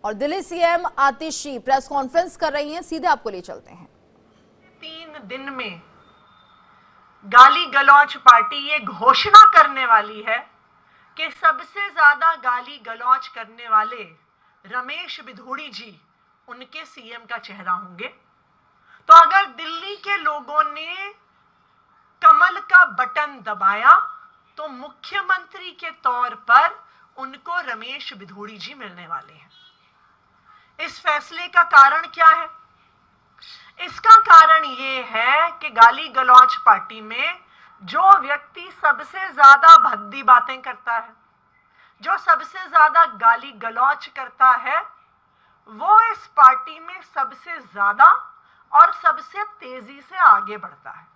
और दिल्ली सीएम आतिशी press conference कर रही हैं, सीधे आपको ले चलते हैं। 3 दिन में गाली गलौज पार्टी ये घोषणा करने वाली है कि सबसे ज्यादा गाली गलौज करने वाले रमेश बिधूड़ी जी उनके सीएम का चेहरा होंगे। तो अगर दिल्ली के लोगों ने कमल का बटन दबाया तो मुख्यमंत्री के तौर पर उनको रमेश बिधूड़ी जी मिलने वाले हैं। इस फैसले का कारण क्या है? इसका कारण यह है कि गाली गलौज पार्टी में जो व्यक्ति सबसे ज्यादा भद्दी बातें करता है, जो सबसे ज्यादा गाली गलौज करता है, वो इस पार्टी में सबसे ज्यादा और सबसे तेजी से आगे बढ़ता है।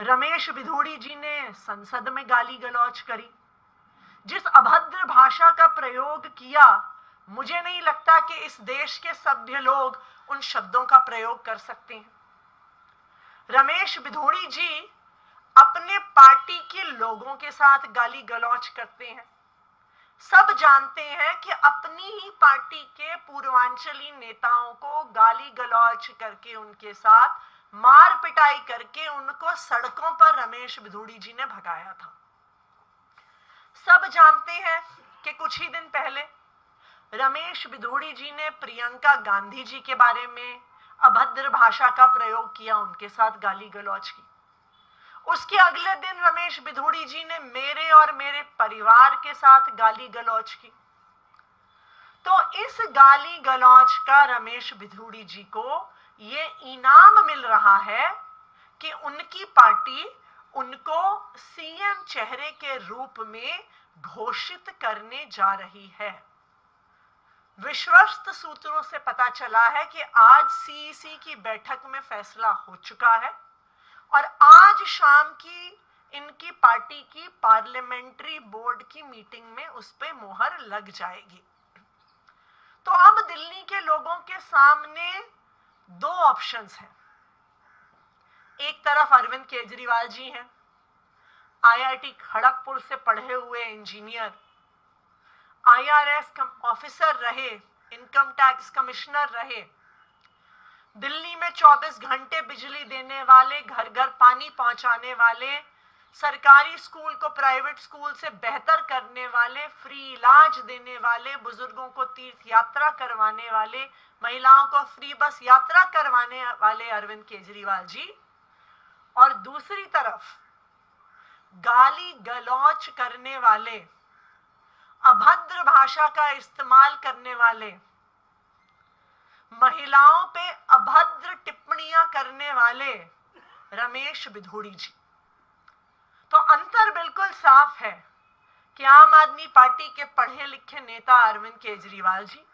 रमेश बिधूड़ी जी ने संसद में गाली गलौज करी, जिस अभद्र भाषा का प्रयोग किया, मुझे नहीं लगता कि इस देश के सभ्य लोग उन शब्दों का प्रयोग कर सकते हैं। रमेश बिधूड़ी जी अपने पार्टी के लोगों के साथ गाली गलौज करते हैं। सब जानते हैं कि अपनी ही पार्टी के पूर्वांचली नेताओं को गाली गलौज करके, उनके साथ मार पिटाई करके उनको सड़कों पर रमेश बिधूड़ी जी ने भगाया था। सब जानते हैं कि कुछ ही दिन पहले रमेश बिधूड़ी जी ने प्रियंका गांधी जी के बारे में अभद्र भाषा का प्रयोग किया, उनके साथ गाली गलौज की। उसके अगले दिन रमेश बिधूड़ी जी ने मेरे और मेरे परिवार के साथ गाली गलौज की। तो इस गाली गलौज का रमेश बिधूड़ी जी को ये इनाम मिल रहा है कि उनकी पार्टी उनको सीएम चेहरे के रूप में घोषित करने जा रही है। विश्वस्त सूत्रों से पता चला है कि आज सीईसी की बैठक में फैसला हो चुका है और आज शाम की इनकी पार्टी की पार्लियामेंट्री बोर्ड की मीटिंग में उस पे मोहर लग जाएगी। तो अब दिल्ली के लोगों के सामने 2 ऑप्शंस हैं। एक तरफ अरविंद केजरीवाल जी हैं, आईआईटी खड़गपुर से पढ़े हुए इंजीनियर, आईआरएस ऑफिसर रहे, इनकम टैक्स कमिश्नर रहे, दिल्ली में 24 घंटे बिजली देने वाले, घर घर पानी पहुंचाने वाले, सरकारी स्कूल को प्राइवेट स्कूल से बेहतर करने वाले, फ्री इलाज देने वाले, बुजुर्गों को तीर्थ यात्रा करवाने वाले, महिलाओं को फ्री बस यात्रा करवाने वाले अरविंद केजरीवाल जी, और दूसरी तरफ गाली गलौज करने वाले, अभद्र भाषा का इस्तेमाल करने वाले, महिलाओं पे अभद्र टिप्पणियां करने वाले रमेश बिधूड़ी जी। तो अंतर बिल्कुल साफ है कि आम आदमी पार्टी के पढ़े लिखे नेता अरविंद केजरीवाल जी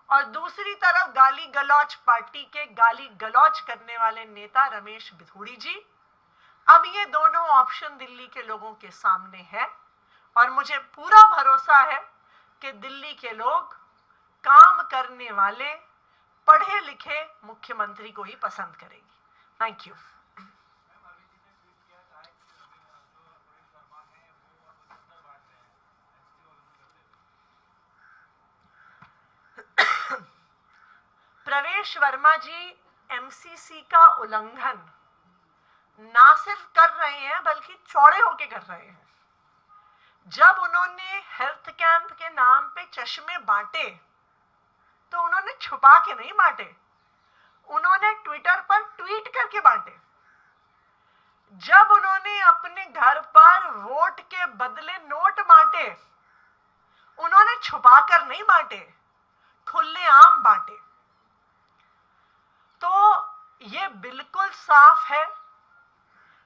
और दूसरी तरफ गाली गलौज पार्टी के गाली गलौज करने वाले नेता रमेश बिधूड़ी जी। अब ये दोनों ऑप्शन दिल्ली के लोगों के सामने है और मुझे पूरा भरोसा है कि दिल्ली के लोग काम करने वाले, पढ़े लिखे मुख्यमंत्री को ही पसंद करेगी। Thank you. प्रवेश वर्मा जी एमसीसी का उल्लंघन ना सिर्फ कर रहे हैं बल्कि चौड़े होके कर रहे हैं। जब उन्होंने हेल्थ कैंप के नाम पे चश्मे बांटे तो उन्होंने छुपा के नहीं बांटे, उन्होंने ट्विटर पर ट्वीट करके बांटे। जब उन्होंने अपने घर पर वोट के बदले नोट बांटे, उन्होंने छुपा कर नहीं बांटे, खुलेआम बांटे। तो ये बिल्कुल साफ है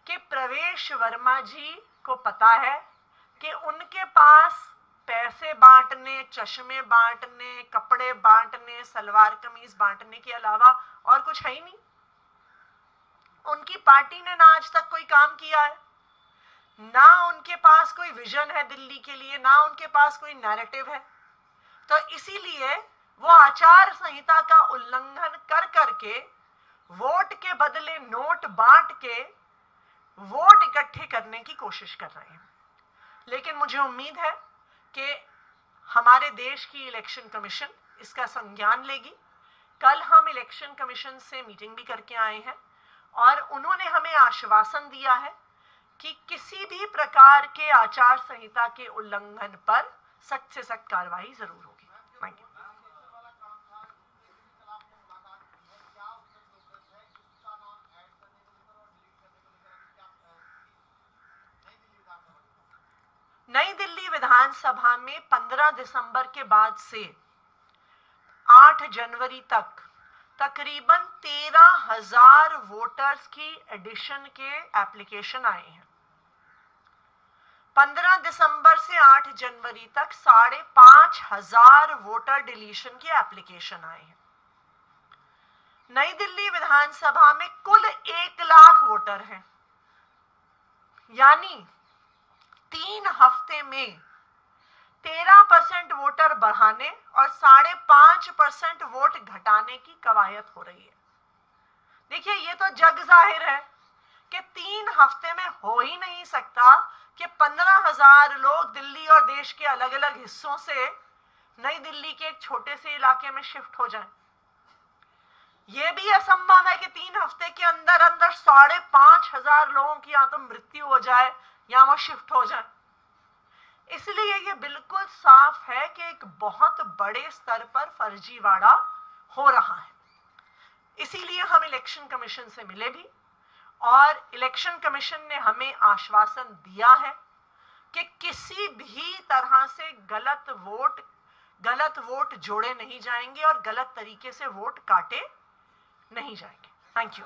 कि प्रवेश वर्मा जी को पता है कि उनके पास पैसे बांटने, चश्मे बांटने, कपड़े बांटने, सलवार कमीज बांटने के अलावा और कुछ है ही नहीं। उनकी पार्टी ने ना आज तक कोई काम किया है, ना उनके पास कोई विजन है दिल्ली के लिए, ना उनके पास कोई नैरेटिव है। तो इसीलिए वो आचार संहिता का उल्लंघन कर करके वोट के बदले नोट बांट के वोट इकट्ठे करने की कोशिश कर रहे हैं। लेकिन मुझे उम्मीद है कि हमारे देश की इलेक्शन कमीशन इसका संज्ञान लेगी। कल हम इलेक्शन कमीशन से मीटिंग भी करके आए हैं और उन्होंने हमें आश्वासन दिया है कि किसी भी प्रकार के आचार संहिता के उल्लंघन पर सख्त से सख्त कार्रवाई जरूर होगी। Thank you. नई दिल्ली विधानसभा में 15 दिसंबर के बाद से 8 जनवरी तक तकरीबन 13,000 वोटर्स की एडिशन के एप्लीकेशन आए हैं। 15 दिसंबर से 8 जनवरी तक 5,500 वोटर डिलीशन के एप्लीकेशन आए हैं। नई दिल्ली विधानसभा में कुल 1 लाख वोटर हैं, यानी 3 हफ्ते में 13% वोटर बढ़ाने और 5.5% वोट घटाने की कवायद हो रही है। देखिए, ये तो जग जाहिर है कि 3 हफ्ते में हो ही नहीं सकता कि 15,000 लोग दिल्ली और देश के अलग अलग हिस्सों से नई दिल्ली के एक छोटे से इलाके में शिफ्ट हो जाएं। यह भी असंभव है कि 3 हफ्ते के अंदर अंदर 5,500 लोगों की या तो मृत्यु हो जाए या वो शिफ्ट हो जाए। इसलिए ये बिल्कुल साफ है कि एक बहुत बड़े स्तर पर फर्जीवाड़ा हो रहा है। इसीलिए हम इलेक्शन कमीशन से मिले भी और इलेक्शन कमीशन ने हमें आश्वासन दिया है कि किसी भी तरह से गलत वोट जोड़े नहीं जाएंगे और गलत तरीके से वोट काटे नहीं जाएंगे। Thank you.